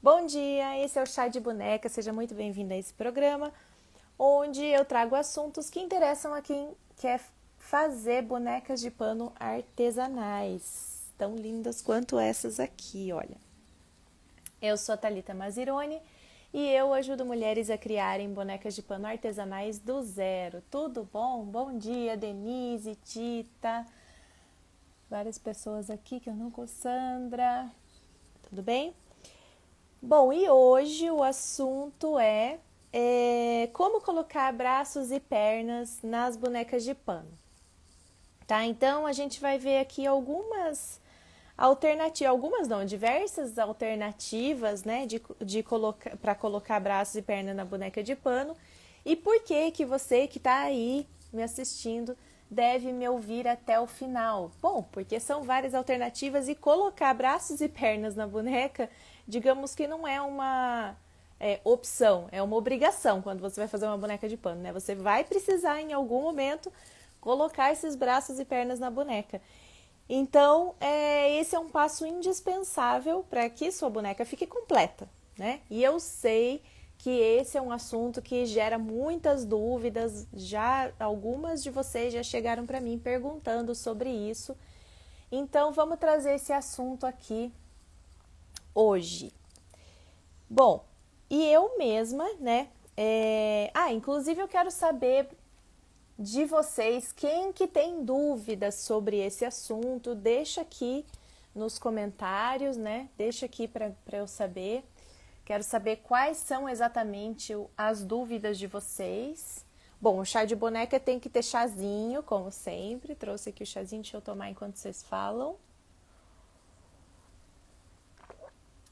Bom dia, esse é o Chá de Boneca, seja muito bem-vindo a esse programa, onde eu trago assuntos que interessam a quem quer fazer bonecas de pano artesanais, tão lindas quanto essas aqui, olha. Eu sou a Thalita Mazironi e eu ajudo mulheres a criarem bonecas de pano artesanais do zero. Tudo bom? Bom dia, Denise, Tita, várias pessoas aqui que eu não conheço, Sandra, tudo bem? Bom, e hoje o assunto é como colocar braços e pernas nas bonecas de pano, tá? Então a gente vai ver aqui algumas alternativas, algumas não, diversas alternativas, né, para colocar braços e pernas na boneca de pano. E por que você que está aí me assistindo deve me ouvir até o final? Bom, porque são várias alternativas e colocar braços e pernas na boneca, digamos que não é uma opção, é uma obrigação quando você vai fazer uma boneca de pano, né? Você vai precisar em algum momento colocar esses braços e pernas na boneca. Então, esse é um passo indispensável para que sua boneca fique completa, né? E eu sei que esse é um assunto que gera muitas dúvidas, já algumas de vocês já chegaram para mim perguntando sobre isso. Então, vamos trazer esse assunto aqui hoje. Bom, e eu mesma, né? Inclusive eu quero saber de vocês, quem que tem dúvidas sobre esse assunto, deixa aqui nos comentários, né? Deixa aqui para eu saber. Quero saber quais são exatamente as dúvidas de vocês. Bom, o chá de boneca tem que ter chazinho, como sempre. Trouxe aqui o chazinho, deixa eu tomar enquanto vocês falam.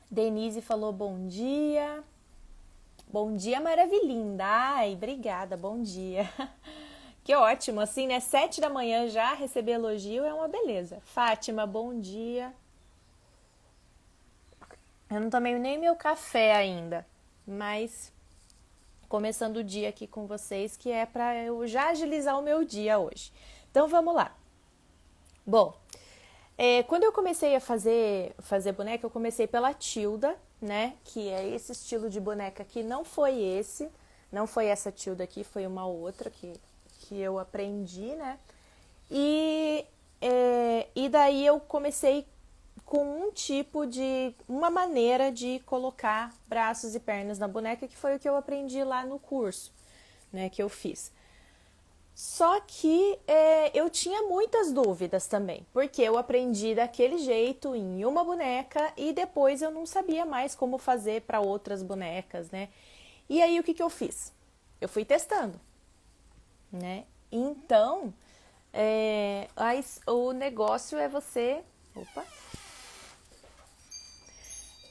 Denise falou bom dia. Bom dia, maravilhinda. Ai, obrigada, bom dia. Que ótimo, assim, né? 7 da manhã já receber elogio é uma beleza. Fátima, bom dia. Eu não tomei nem meu café ainda, mas começando o dia aqui com vocês, que é para eu já agilizar o meu dia hoje. Então vamos lá. Bom, quando eu comecei a fazer boneca, eu comecei pela Tilda, né? Que é esse estilo de boneca aqui, não foi essa Tilda aqui, foi uma outra que eu aprendi, né? E daí eu comecei com uma maneira de colocar braços e pernas na boneca, que foi o que eu aprendi lá no curso, né, que eu fiz. Só que eu tinha muitas dúvidas também, porque eu aprendi daquele jeito em uma boneca e depois eu não sabia mais como fazer para outras bonecas, né? E aí o que eu fiz? Eu fui testando, né? Então, o negócio é você... Opa!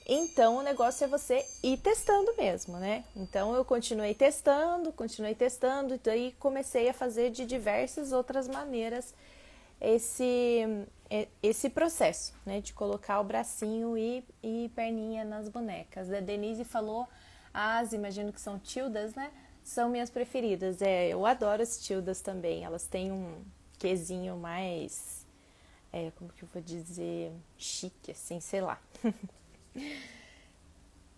Então, o negócio é você ir testando mesmo, né? Então, eu continuei testando, e daí comecei a fazer de diversas outras maneiras esse processo, né? De colocar o bracinho e perninha nas bonecas. A Denise falou, imagino que são tildas, né? São minhas preferidas. Eu adoro as tildas também. Elas têm um quesinho mais, como que eu vou dizer, chique, assim, sei lá.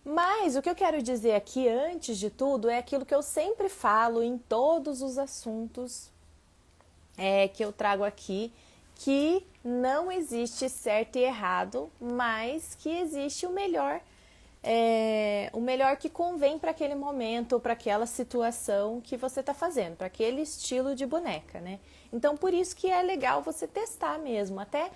Mas o que eu quero dizer aqui, antes de tudo, é aquilo que eu sempre falo em todos os assuntos que eu trago aqui, que não existe certo e errado, mas que existe o melhor que convém para aquele momento, para aquela situação que você está fazendo, para aquele estilo de boneca, né? Então, por isso que é legal você testar mesmo, até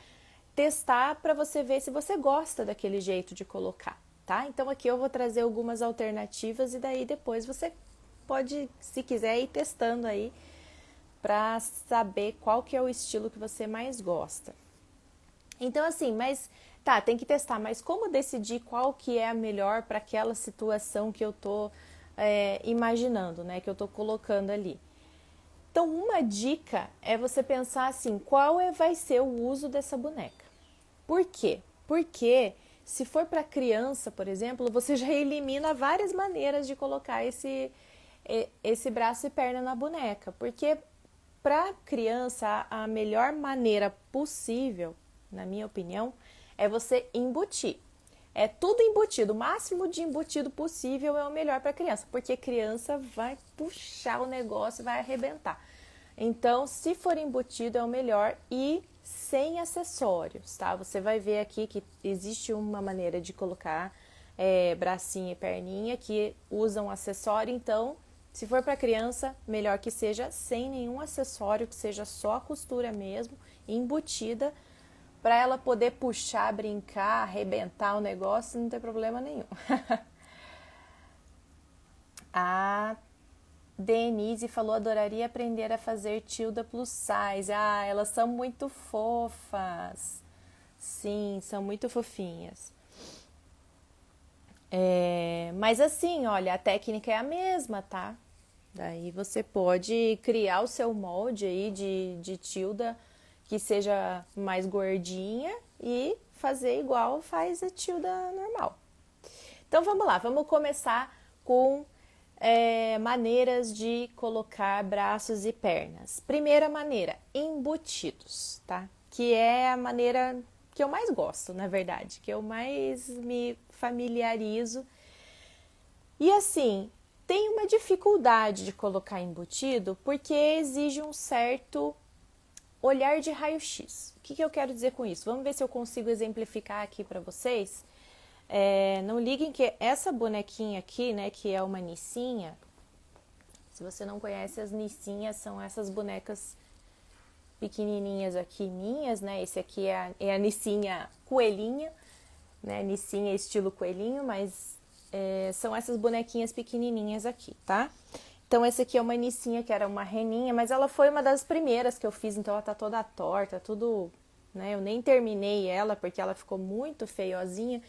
testar para você ver se você gosta daquele jeito de colocar, tá? Então, aqui eu vou trazer algumas alternativas e daí depois você pode, se quiser, ir testando aí para saber qual que é o estilo que você mais gosta. Então, assim, mas tá, tem que testar, mas como decidir qual que é a melhor para aquela situação que eu tô imaginando, né? Que eu tô colocando ali. Então, uma dica é você pensar assim, vai ser o uso dessa boneca? Por quê? Porque se for para criança, por exemplo, você já elimina várias maneiras de colocar esse braço e perna na boneca. Porque para criança, a melhor maneira possível, na minha opinião, é você embutir. É tudo embutido, o máximo de embutido possível é o melhor para criança, porque criança vai puxar o negócio e vai arrebentar. Então, se for embutido é o melhor e sem acessórios, tá? Você vai ver aqui que existe uma maneira de colocar bracinho e perninha que usam acessório, então, se for para criança, melhor que seja sem nenhum acessório, que seja só a costura mesmo, embutida, para ela poder puxar, brincar, arrebentar o negócio, não tem problema nenhum. A Denise falou, adoraria aprender a fazer tilda plus size. Ah, elas são muito fofas. Sim, são muito fofinhas. Mas assim, olha, a técnica é a mesma, tá? Daí você pode criar o seu molde aí de tilda que seja mais gordinha e fazer igual faz a tilda normal. Então vamos lá, vamos começar com maneiras de colocar braços e pernas. Primeira maneira, embutidos, tá? Que é a maneira que eu mais gosto, na verdade, que eu mais me familiarizo. E assim, tem uma dificuldade de colocar embutido porque exige um certo olhar de raio-x. O que eu quero dizer com isso? Vamos ver se eu consigo exemplificar aqui para vocês. Não liguem que essa bonequinha aqui, né, que é uma Nissinha, se você não conhece, as Nissinhas são essas bonecas pequenininhas aqui minhas, né? Esse aqui é a Nissinha coelhinha, né? Nissinha estilo coelhinho, mas são essas bonequinhas pequenininhas aqui, tá? Então, essa aqui é uma Nissinha que era uma reninha, mas ela foi uma das primeiras que eu fiz, então ela tá toda torta, tudo, né? Eu nem terminei ela porque ela ficou muito feiozinha,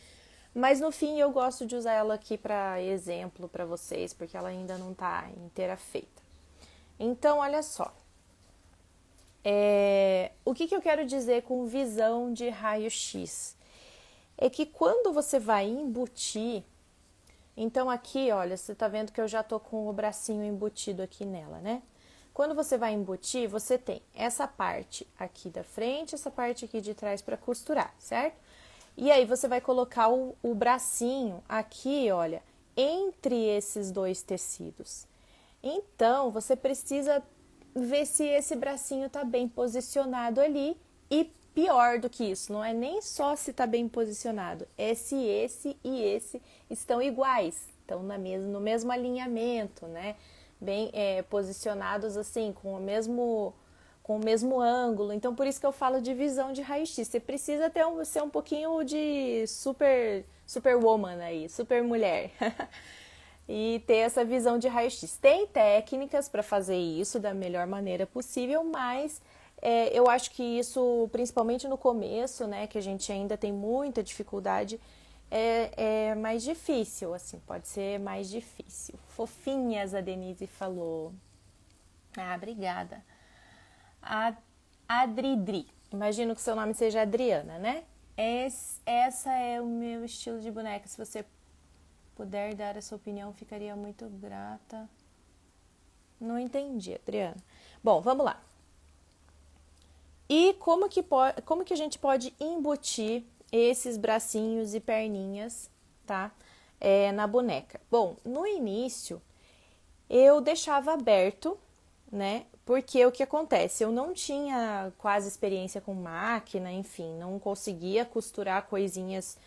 mas no fim eu gosto de usar ela aqui para exemplo para vocês, porque ela ainda não tá inteira feita. Então, olha só. O que eu quero dizer com visão de raio-x? É que quando você vai embutir, então aqui, olha, você tá vendo que eu já tô com o bracinho embutido aqui nela, né? Quando você vai embutir, você tem essa parte aqui da frente, essa parte aqui de trás para costurar, certo? E aí você vai colocar o bracinho aqui, olha, entre esses dois tecidos. Então, você precisa ver se esse bracinho tá bem posicionado ali e pior do que isso, não é nem só se tá bem posicionado, é se esse e esse estão iguais, estão no mesmo alinhamento, né? Bem posicionados assim, com o mesmo ângulo. Então, por isso que eu falo de visão de raio-x. Você precisa ser um pouquinho de superwoman aí, super mulher. E ter essa visão de raio-x. Tem técnicas para fazer isso da melhor maneira possível, mas eu acho que isso, principalmente no começo, né, que a gente ainda tem muita dificuldade, é mais difícil, assim, pode ser mais difícil. Fofinhas, a Denise falou. Ah, obrigada. A Adridri, imagino que seu nome seja Adriana, né? Essa é o meu estilo de boneca. Se você puder dar a sua opinião, ficaria muito grata. Não entendi, Adriana. Bom, vamos lá. E como que a gente pode embutir esses bracinhos e perninhas, tá? Na boneca. Bom, no início eu deixava aberto, né? Porque o que acontece? Eu não tinha quase experiência com máquina, enfim, não conseguia costurar coisinhas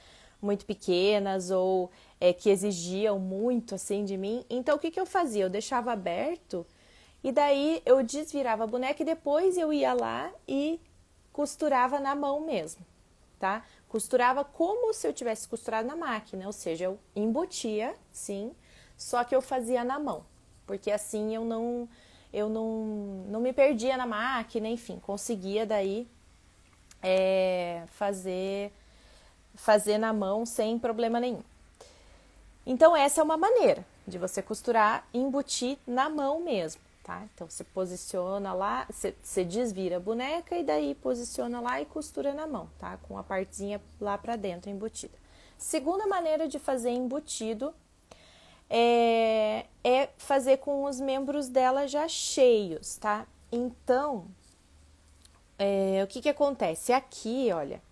muito pequenas ou que exigiam muito assim de mim. Então, o que eu fazia? Eu deixava aberto e daí eu desvirava a boneca e depois eu ia lá e costurava na mão mesmo, tá? Costurava como se eu tivesse costurado na máquina, ou seja, eu embutia, sim, só que eu fazia na mão, porque assim eu não me perdia na máquina, enfim, conseguia daí fazer na mão sem problema nenhum. Então, essa é uma maneira de você costurar e embutir na mão mesmo, tá? Então, você posiciona lá, você desvira a boneca e daí posiciona lá e costura na mão, tá? Com a partezinha lá pra dentro embutida. Segunda maneira de fazer embutido é fazer com os membros dela já cheios, tá? Então, o que acontece? Aqui, olha,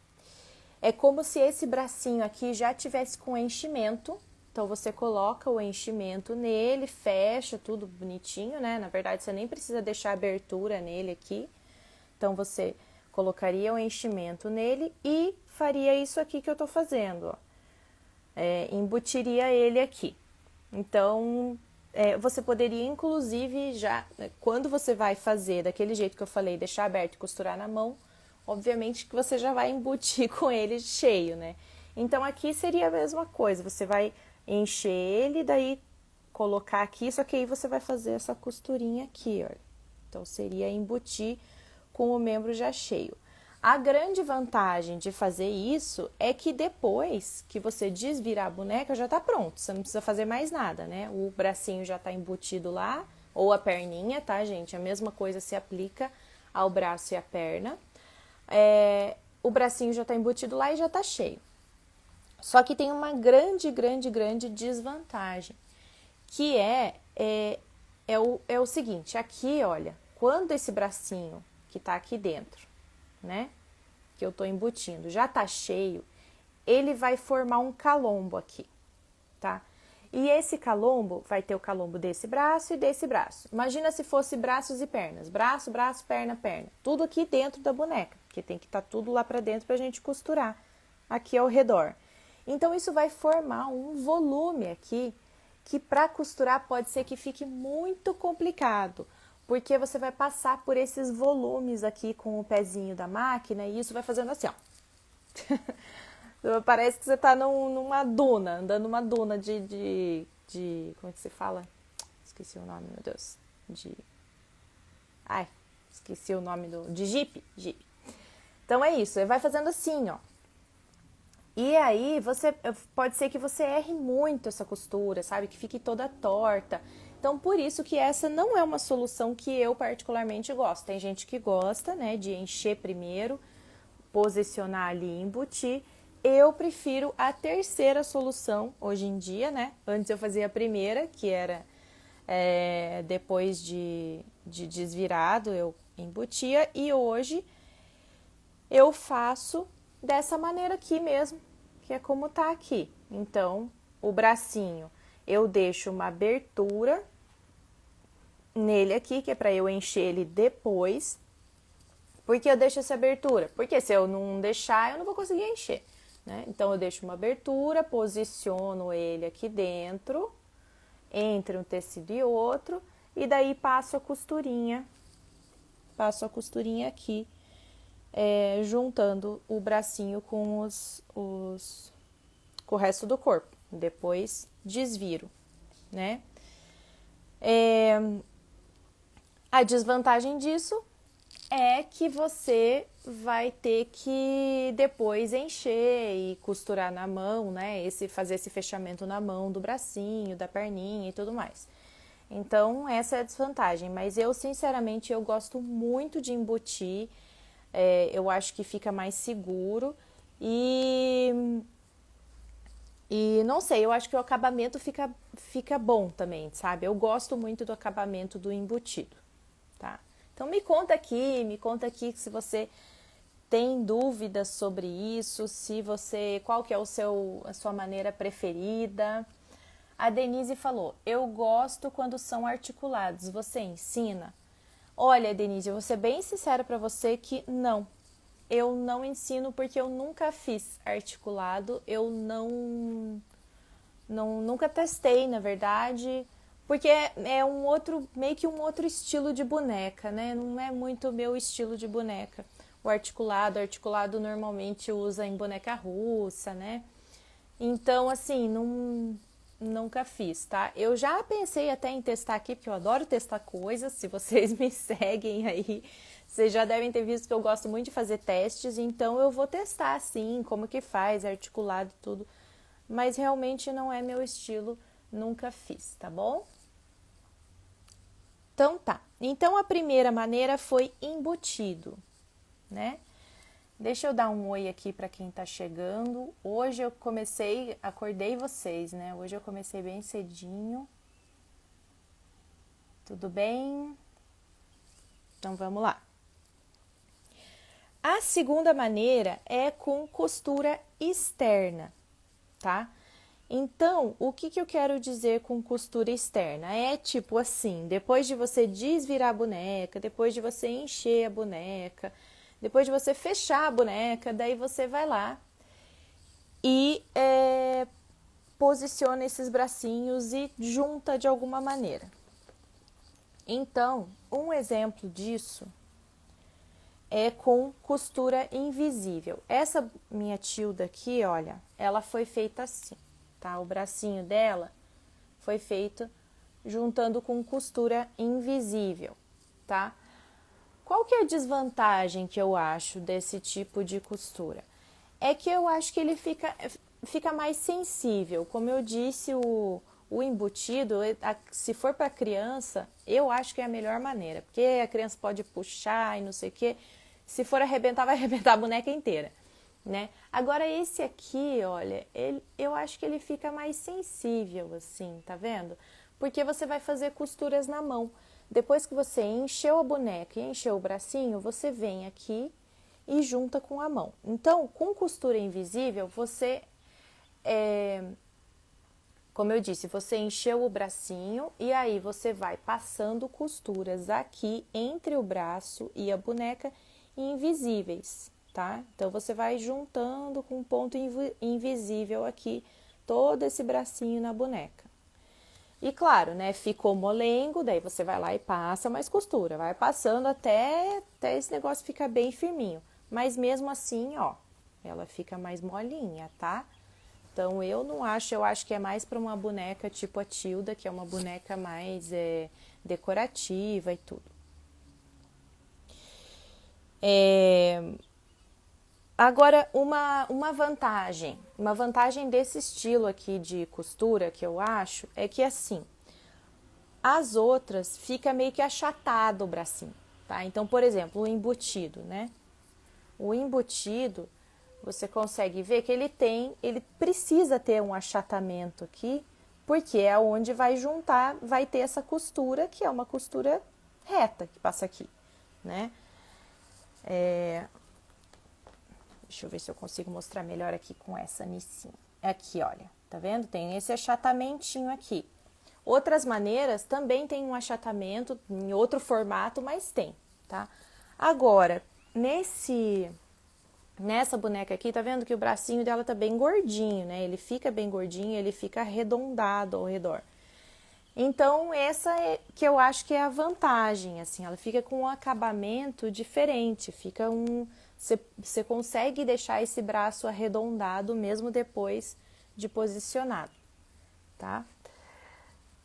É como se esse bracinho aqui já tivesse com enchimento. Então, você coloca o enchimento nele, fecha tudo bonitinho, né? Na verdade, você nem precisa deixar abertura nele aqui. Então, você colocaria o enchimento nele e faria isso aqui que eu tô fazendo, ó. Embutiria ele aqui. Então, você poderia, inclusive, já, quando você vai fazer daquele jeito que eu falei, deixar aberto e costurar na mão, obviamente que você já vai embutir com ele cheio, né? Então, aqui seria a mesma coisa, você vai encher ele, daí colocar aqui, só que aí você vai fazer essa costurinha aqui, ó. Então, seria embutir com o membro já cheio. A grande vantagem de fazer isso é que depois que você desvirar a boneca, já tá pronto, você não precisa fazer mais nada, né? O bracinho já tá embutido lá, ou a perninha, tá, gente? A mesma coisa se aplica ao braço e à perna. O bracinho já tá embutido lá e já tá cheio. Só que tem uma grande desvantagem, que é o seguinte, aqui, olha, quando esse bracinho que tá aqui dentro, né, que eu tô embutindo, já tá cheio, ele vai formar um calombo aqui, tá? E esse calombo vai ter o calombo desse braço e desse braço. Imagina se fosse braços e pernas, braço, perna, perna, tudo aqui dentro da boneca, porque tem que estar tudo lá pra dentro pra gente costurar aqui ao redor. Então, isso vai formar um volume aqui que para costurar pode ser que fique muito complicado, porque você vai passar por esses volumes aqui com o pezinho da máquina e isso vai fazendo assim, ó. Parece que você tá numa duna, andando numa duna como é que se fala? Esqueci o nome, meu Deus. Esqueci o nome de Jeep. Então, é isso, vai fazendo assim, ó. E aí, pode ser que você erre muito essa costura, sabe? Que fique toda torta. Então, por isso que essa não é uma solução que eu particularmente gosto. Tem gente que gosta, né, de encher primeiro, posicionar ali e embutir. Eu prefiro a terceira solução hoje em dia, né? Antes eu fazia a primeira, que era depois de desvirado, eu embutia. E hoje eu faço dessa maneira aqui mesmo, que é como tá aqui. Então, o bracinho, eu deixo uma abertura nele aqui, que é para eu encher ele depois. Por que eu deixo essa abertura? Porque se eu não deixar, eu não vou conseguir encher, né? Então, eu deixo uma abertura, posiciono ele aqui dentro, entre um tecido e outro, e daí passo a costurinha aqui, juntando o bracinho com com o resto do corpo. Depois desviro, né? A desvantagem disso é que você vai ter que depois encher e costurar na mão, né? Fazer esse fechamento na mão do bracinho, da perninha e tudo mais. Então, essa é a desvantagem. Mas eu, sinceramente, eu gosto muito de embutir. Eu acho que fica mais seguro e não sei, eu acho que o acabamento fica bom também, sabe? Eu gosto muito do acabamento do embutido, tá? Então me conta aqui se você tem dúvidas sobre isso, qual que é a sua maneira preferida. A Denise falou, eu gosto quando são articulados, você ensina? Olha, Denise, eu vou ser bem sincera para você que não. Eu não ensino porque eu nunca fiz articulado, eu nunca testei, na verdade, porque meio que um outro estilo de boneca, né? Não é muito o meu estilo de boneca. O articulado normalmente usa em boneca russa, né? Então, assim, nunca fiz, tá? Eu já pensei até em testar aqui, porque eu adoro testar coisas. Se vocês me seguem aí, vocês já devem ter visto que eu gosto muito de fazer testes, então eu vou testar, sim, como que faz, articulado e tudo. Mas realmente não é meu estilo, nunca fiz, tá bom? Então tá. Então a primeira maneira foi embutido, né? Deixa eu dar um oi aqui para quem tá chegando. Hoje eu acordei vocês, né? Hoje eu comecei bem cedinho. Tudo bem? Então vamos lá. A segunda maneira é com costura externa, tá? Então, o que eu quero dizer com costura externa? É tipo assim, depois de você desvirar a boneca, depois de você encher a boneca, depois de você fechar a boneca, daí você vai lá e posiciona esses bracinhos e junta de alguma maneira. Então, um exemplo disso é com costura invisível. Essa minha Tilda aqui, olha, ela foi feita assim, tá? O bracinho dela foi feito juntando com costura invisível, tá? Qual que é a desvantagem que eu acho desse tipo de costura? É que eu acho que ele fica mais sensível. Como eu disse, o embutido, se for para criança, eu acho que é a melhor maneira, porque a criança pode puxar e não sei o quê. Se for arrebentar, vai arrebentar a boneca inteira, né? Agora esse aqui, olha, eu acho que ele fica mais sensível assim, tá vendo? Porque você vai fazer costuras na mão. Depois que você encheu a boneca e encheu o bracinho, você vem aqui e junta com a mão. Então, com costura invisível, você, como eu disse, você encheu o bracinho e aí você vai passando costuras aqui entre o braço e a boneca invisíveis, tá? Então, você vai juntando com um ponto invisível aqui todo esse bracinho na boneca. E claro, né, ficou molengo, daí você vai lá e passa mais costura, vai passando até esse negócio ficar bem firminho. Mas mesmo assim, ó, ela fica mais molinha, tá? Então eu não acho, eu acho que é mais para uma boneca tipo a Tilda, que é uma boneca mais decorativa e tudo. Agora, uma vantagem desse estilo aqui de costura que eu acho é que assim, as outras fica meio que achatado o bracinho, tá? Então, por exemplo, o embutido, né? O embutido, você consegue ver que ele precisa ter um achatamento aqui, porque é onde vai juntar, vai ter essa costura, que é uma costura reta que passa aqui, né? Deixa eu ver se eu consigo mostrar melhor aqui com essa nicinha. Aqui, olha, tá vendo? Tem esse achatamentinho aqui. Outras maneiras também tem um achatamento em outro formato, mas tem, tá? Agora, nessa boneca aqui, tá vendo que o bracinho dela tá bem gordinho, né? Ele fica bem gordinho, ele fica arredondado ao redor. Então, essa é que eu acho que é a vantagem, assim, ela fica com um acabamento diferente, fica você consegue deixar esse braço arredondado mesmo depois de posicionado, tá?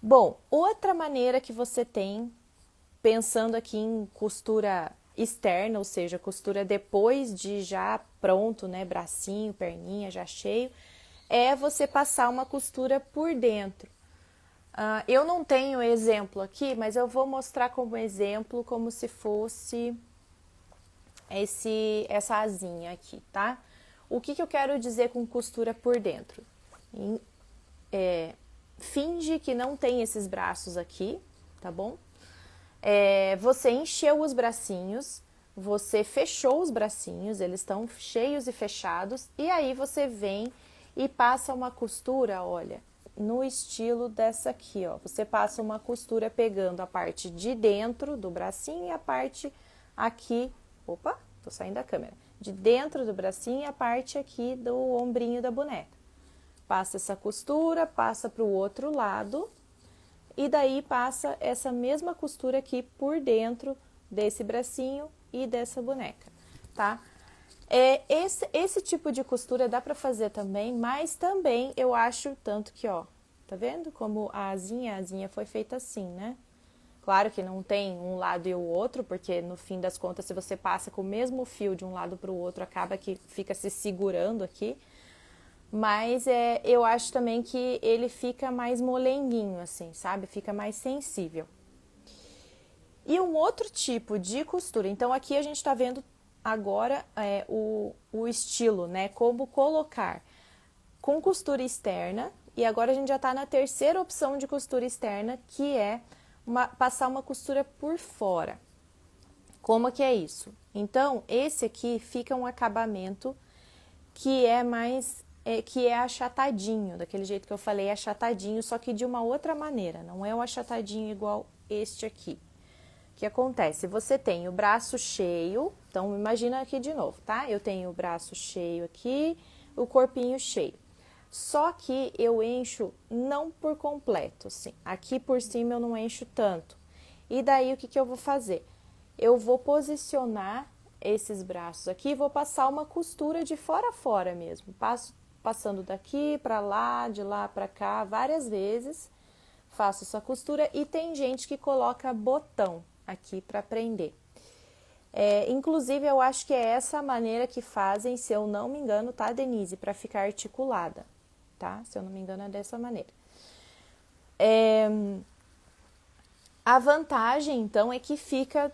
Bom, outra maneira que você tem, pensando aqui em costura externa, ou seja, costura depois de já pronto, né, bracinho, perninha já cheio, é você passar uma costura por dentro. Eu não tenho exemplo aqui, mas eu vou mostrar como exemplo, como se fosse essa asinha aqui, tá? O que eu quero dizer com costura por dentro? Finge que não tem esses braços aqui, tá bom? Você encheu os bracinhos, você fechou os bracinhos, eles estão cheios e fechados, e aí você vem e passa uma costura, olha, no estilo dessa aqui, ó. Você passa uma costura pegando a parte de dentro do bracinho e a parte aqui, opa, tô saindo da câmera, de dentro do bracinho e a parte aqui do ombrinho da boneca. Passa essa costura, passa para o outro lado e daí passa essa mesma costura aqui por dentro desse bracinho e dessa boneca, tá? Esse tipo de costura dá para fazer também, mas também eu acho tanto que, ó, tá vendo como a asinha foi feita assim, né? Claro que não tem um lado e o outro, porque no fim das contas, se você passa com o mesmo fio de um lado para o outro, acaba que fica se segurando aqui. Mas eu acho também que ele fica mais molenguinho, assim, sabe? Fica mais sensível. E um outro tipo de costura, então aqui a gente tá vendo agora o estilo, né? Como colocar com costura externa. E agora a gente já tá na terceira opção de costura externa, que é passar uma costura por fora. Como que é isso? Então, esse aqui fica um acabamento que é mais, que é achatadinho, daquele jeito que eu falei, achatadinho, só que de uma outra maneira, não é um achatadinho igual este aqui. O que acontece? Você tem o braço cheio, então imagina aqui de novo, tá? Eu tenho o braço cheio aqui, o corpinho cheio. Só que eu encho não por completo, assim. Aqui por cima eu não encho tanto. E daí o que eu vou fazer? Eu vou posicionar esses braços aqui, vou passar uma costura de fora a fora mesmo. Passando daqui para lá, de lá para cá, várias vezes. Faço essa costura e tem gente que coloca botão aqui para prender. Inclusive, eu acho que é essa maneira que fazem, se eu não me engano, tá, Denise? Para ficar articulada, tá? Se eu não me engano, é dessa maneira. A vantagem, então, é que fica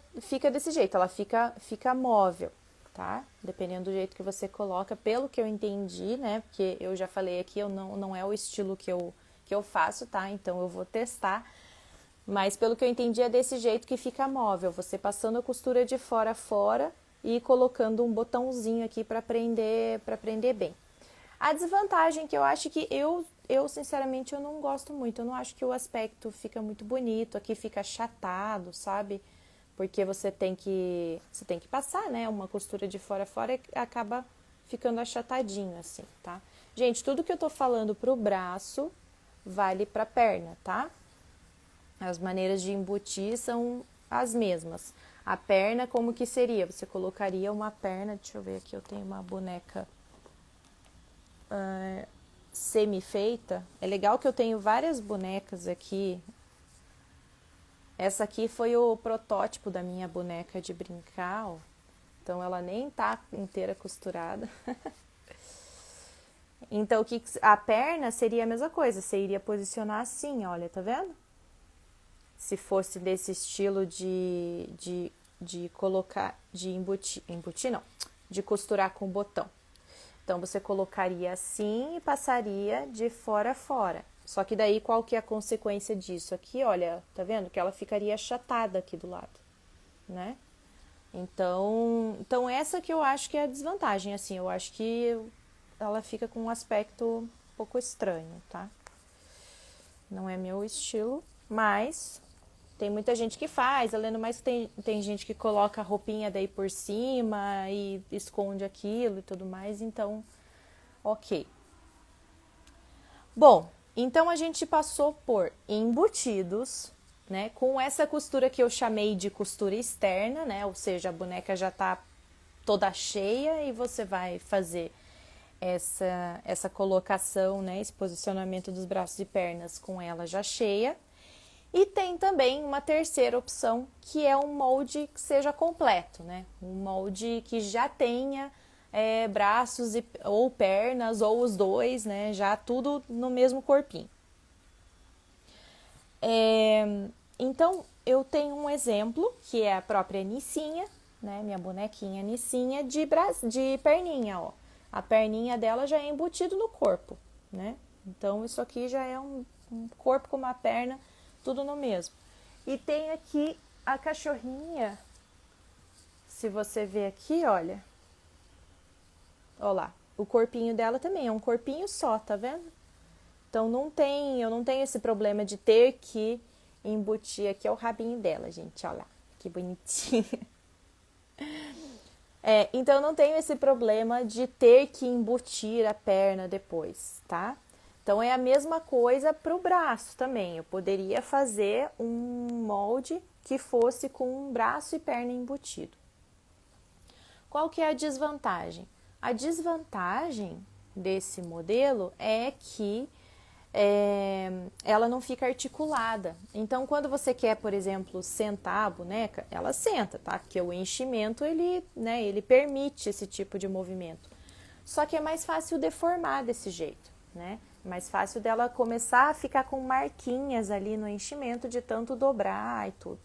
desse jeito, ela fica móvel, tá? Dependendo do jeito que você coloca, pelo que eu entendi, né? Porque eu já falei aqui, não é o estilo que eu faço, tá? Então, eu vou testar. Mas, pelo que eu entendi, é desse jeito que fica móvel. Você passando a costura de fora a fora e colocando um botãozinho aqui para prender bem. A desvantagem que eu acho que eu sinceramente, eu não gosto muito. Eu não acho que o aspecto fica muito bonito. Aqui fica achatado, sabe? Porque você tem que passar, né? Uma costura de fora a fora e acaba ficando achatadinho assim, tá? Gente, tudo que eu tô falando pro braço vale pra perna, tá? As maneiras de embutir são as mesmas. A perna, como que seria? Você colocaria uma perna, deixa eu ver aqui, eu tenho uma boneca semi-feita. É legal que eu tenho várias bonecas aqui. Essa aqui foi o protótipo da minha boneca de brincar, ó. Então ela nem tá inteira costurada. Então a perna seria a mesma coisa, você iria posicionar assim, olha, tá vendo? Se fosse desse estilo de colocar, de embutir não, de costurar com botão. Então, você colocaria assim e passaria de fora a fora. Só que daí, qual que é a consequência disso? Aqui, olha, tá vendo? Que ela ficaria achatada aqui do lado, né? Então essa que eu acho que é a desvantagem, assim. Eu acho que ela fica com um aspecto um pouco estranho, tá? Não é meu estilo, mas tem muita gente que faz, além do mais tem gente que coloca a roupinha daí por cima e esconde aquilo e tudo mais, então, ok. Bom, então a gente passou por embutidos, né, com essa costura que eu chamei de costura externa, né, ou seja, a boneca já tá toda cheia e você vai fazer essa colocação, né, esse posicionamento dos braços e pernas com ela já cheia. E tem também uma terceira opção, que é um molde que seja completo, né? Um molde que já tenha braços ou pernas, ou os dois, né? Já tudo no mesmo corpinho. Então, eu tenho um exemplo, que é a própria Nissinha, né? Minha bonequinha Nissinha de perninha, ó. A perninha dela já é embutido no corpo, né? Então, isso aqui já é um corpo com uma perna, tudo no mesmo. E tem aqui a cachorrinha, se você ver aqui, olha. Olha lá, o corpinho dela também é um corpinho só, tá vendo? Então eu não tenho esse problema de ter que embutir aqui, é o rabinho dela, gente, olha lá, que bonitinho. Então eu não tenho esse problema de ter que embutir a perna depois, tá? Então, é a mesma coisa para o braço também. Eu poderia fazer um molde que fosse com braço e perna embutido. Qual que é a desvantagem? A desvantagem desse modelo é que ela não fica articulada. Então, quando você quer, por exemplo, sentar a boneca, ela senta, tá? Porque o enchimento, ele permite esse tipo de movimento. Só que é mais fácil deformar desse jeito, né? Mais fácil dela começar a ficar com marquinhas ali no enchimento de tanto dobrar e tudo.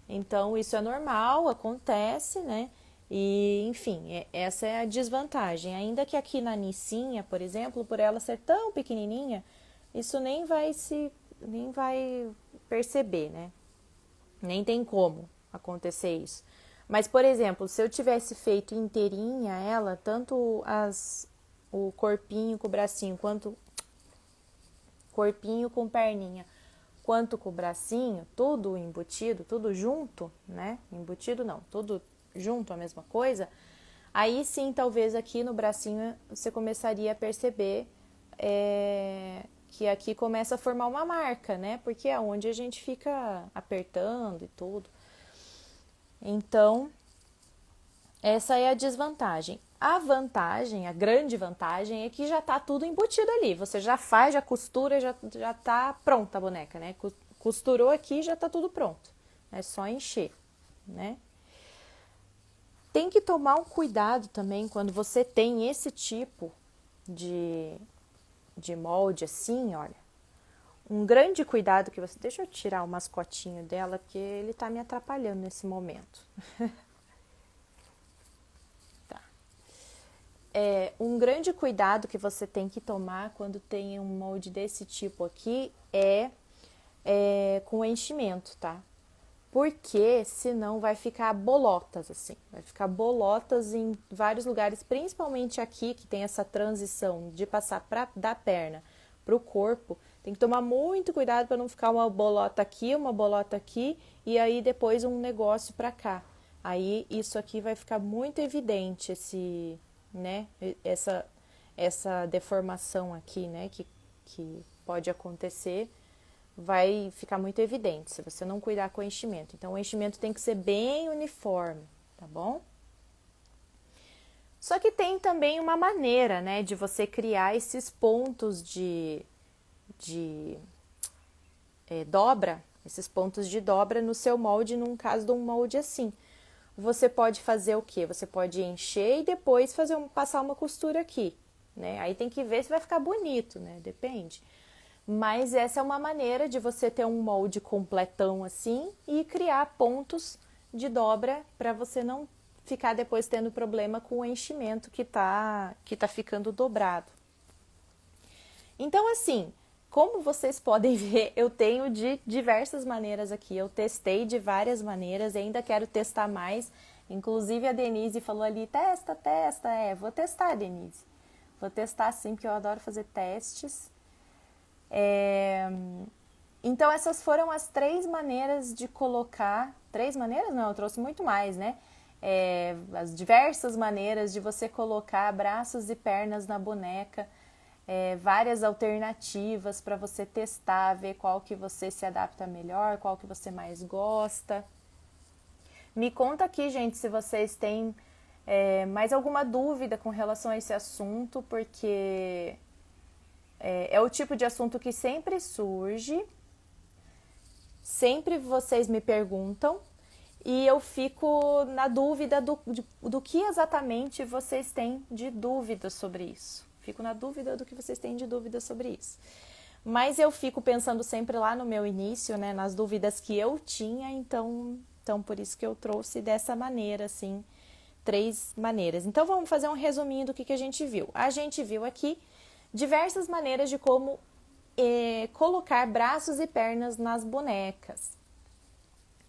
Então, isso é normal, acontece, né? E, enfim, essa é a desvantagem. Ainda que aqui na Nissinha, por exemplo, por ela ser tão pequenininha, isso nem vai perceber, né? Nem tem como acontecer isso. Mas, por exemplo, se eu tivesse feito inteirinha ela, tanto o corpinho com o bracinho, quanto corpinho com perninha, quanto com o bracinho, tudo embutido, tudo junto, né? Embutido não, tudo junto, a mesma coisa. Aí sim, talvez aqui no bracinho você começaria a perceber que aqui começa a formar uma marca, né? Porque é onde a gente fica apertando e tudo. Então, essa é a desvantagem. A vantagem, a grande vantagem é que já tá tudo embutido ali. Você já faz, já costura, já tá pronta a boneca, né? Costurou aqui, já tá tudo pronto. É só encher, né? Tem que tomar um cuidado também quando você tem esse tipo de molde assim, olha. Um grande cuidado que você... Deixa eu tirar o mascotinho dela, porque ele tá me atrapalhando nesse momento. Tá. Um grande cuidado que você tem que tomar quando tem um molde desse tipo aqui é com o enchimento, tá? Porque senão vai ficar bolotas assim, vai ficar bolotas em vários lugares, principalmente aqui que tem essa transição de passar da perna para o corpo. Tem que tomar muito cuidado para não ficar uma bolota aqui e aí depois um negócio para cá. Aí isso aqui vai ficar muito evidente essa deformação aqui, né, que pode acontecer. Vai ficar muito evidente se você não cuidar com o enchimento. Então, o enchimento tem que ser bem uniforme, tá bom? Só que tem também uma maneira, né, de você criar esses pontos de dobra, esses pontos de dobra no seu molde, num caso de um molde assim. Você pode fazer o quê? Você pode encher e depois passar uma costura aqui, né? Aí tem que ver se vai ficar bonito, né? Depende. Mas essa é uma maneira de você ter um molde completão assim e criar pontos de dobra para você não ficar depois tendo problema com o enchimento que tá ficando dobrado. Então, assim, como vocês podem ver, eu tenho de diversas maneiras aqui. Eu testei de várias maneiras e ainda quero testar mais. Inclusive, a Denise falou ali, testa. Vou testar, Denise. Vou testar sim, porque eu adoro fazer testes. Então, essas foram as 3 maneiras de colocar... 3 maneiras? Não, eu trouxe muito mais, né? As diversas maneiras de você colocar braços e pernas na boneca. Várias alternativas para você testar, ver qual que você se adapta melhor, qual que você mais gosta. Me conta aqui, gente, se vocês têm mais alguma dúvida com relação a esse assunto, porque... é o tipo de assunto que sempre surge, sempre vocês me perguntam e eu fico na dúvida do que exatamente vocês têm de dúvida sobre isso. Fico na dúvida do que vocês têm de dúvida sobre isso. Mas eu fico pensando sempre lá no meu início, né, nas dúvidas que eu tinha, então por isso que eu trouxe dessa maneira, assim, 3 maneiras. Então vamos fazer um resuminho do que a gente viu. A gente viu aqui diversas maneiras de como colocar braços e pernas nas bonecas.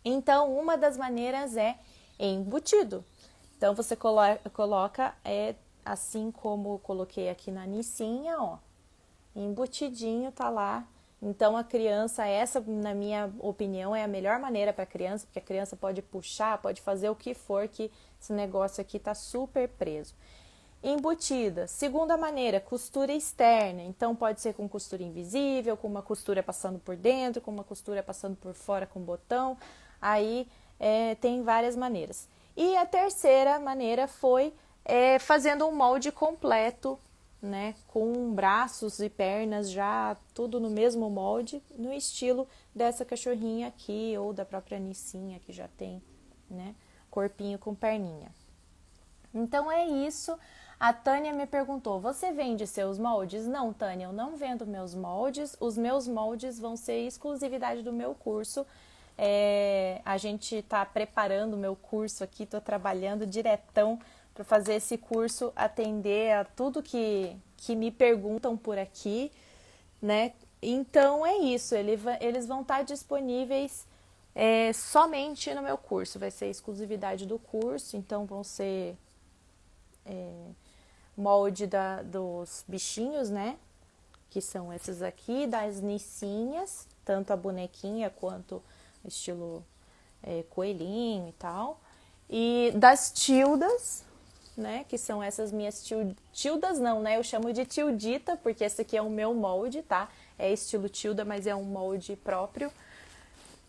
Então, uma das maneiras é embutido. Então, você coloca, assim como eu coloquei aqui na Nicinha, ó, embutidinho tá lá. Então, a criança, essa, na minha opinião, é a melhor maneira para a criança, porque a criança pode puxar, pode fazer o que for, que esse negócio aqui tá super preso. Embutida, segunda maneira, costura externa, então pode ser com costura invisível, com uma costura passando por dentro, com uma costura passando por fora com botão, aí tem várias maneiras. E a terceira maneira foi fazendo um molde completo, né, com braços e pernas já tudo no mesmo molde, no estilo dessa cachorrinha aqui ou da própria Nicinha que já tem, né, corpinho com perninha. Então é isso. A Tânia me perguntou, você vende seus moldes? Não, Tânia, eu não vendo meus moldes. Os meus moldes vão ser exclusividade do meu curso. A gente está preparando o meu curso aqui, estou trabalhando diretão para fazer esse curso atender a tudo que me perguntam por aqui, né? Então é isso, eles vão estar disponíveis somente no meu curso, vai ser exclusividade do curso, então vão ser molde dos bichinhos, né? Que são esses aqui, das nicinhas, tanto a bonequinha quanto estilo coelhinho e tal. E das tildas, né? Que são essas minhas tildas não, né? Eu chamo de tildita, porque esse aqui é o meu molde, tá? É estilo tilda, mas é um molde próprio.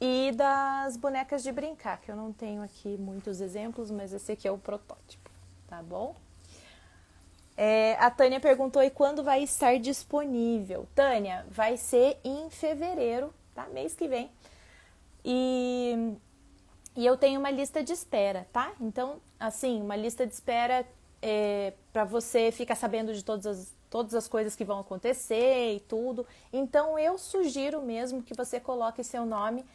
E das bonecas de brincar, que eu não tenho aqui muitos exemplos, mas esse aqui é o protótipo, tá bom? A Tânia perguntou, e quando vai estar disponível? Tânia, vai ser em fevereiro, tá? Mês que vem. E eu tenho uma lista de espera, tá? Então, assim, uma lista de espera para você ficar sabendo de todas as coisas que vão acontecer e tudo. Então, eu sugiro mesmo que você coloque seu nome.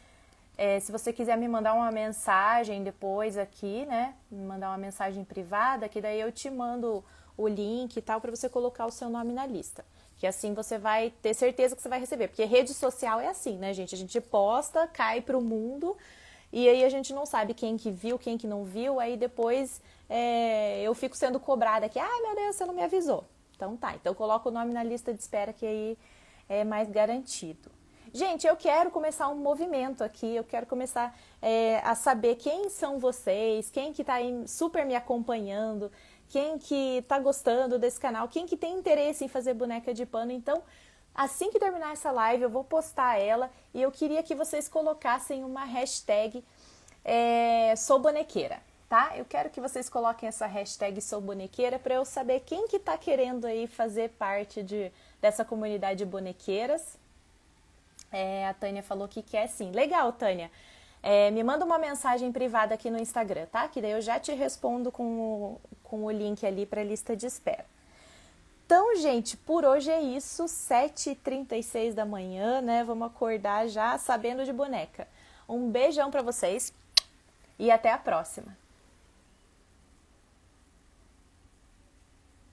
Se você quiser me mandar uma mensagem depois aqui, né? Me mandar uma mensagem privada, que daí eu te mando o link e tal, para você colocar o seu nome na lista. Que assim você vai ter certeza que você vai receber. Porque rede social é assim, né, gente? A gente posta, cai pro mundo, e aí a gente não sabe quem que viu, quem que não viu. Aí depois eu fico sendo cobrada aqui. Ai, meu Deus, você não me avisou. Então tá, então coloca o nome na lista de espera, que aí é mais garantido. Gente, eu quero começar um movimento aqui, eu quero começar a saber quem são vocês, quem que tá aí super me acompanhando, quem que tá gostando desse canal, quem que tem interesse em fazer boneca de pano. Então, assim que terminar essa live, eu vou postar ela e eu queria que vocês colocassem uma hashtag sou bonequeira, tá? Eu quero que vocês coloquem essa hashtag sou bonequeira para eu saber quem que tá querendo aí fazer parte dessa comunidade de bonequeiras. A Tânia falou que quer sim. Legal, Tânia. Me manda uma mensagem privada aqui no Instagram, tá? Que daí eu já te respondo com o link ali para a lista de espera. Então, gente, por hoje é isso. 7h36 da manhã, né? Vamos acordar já sabendo de boneca. Um beijão para vocês e até a próxima.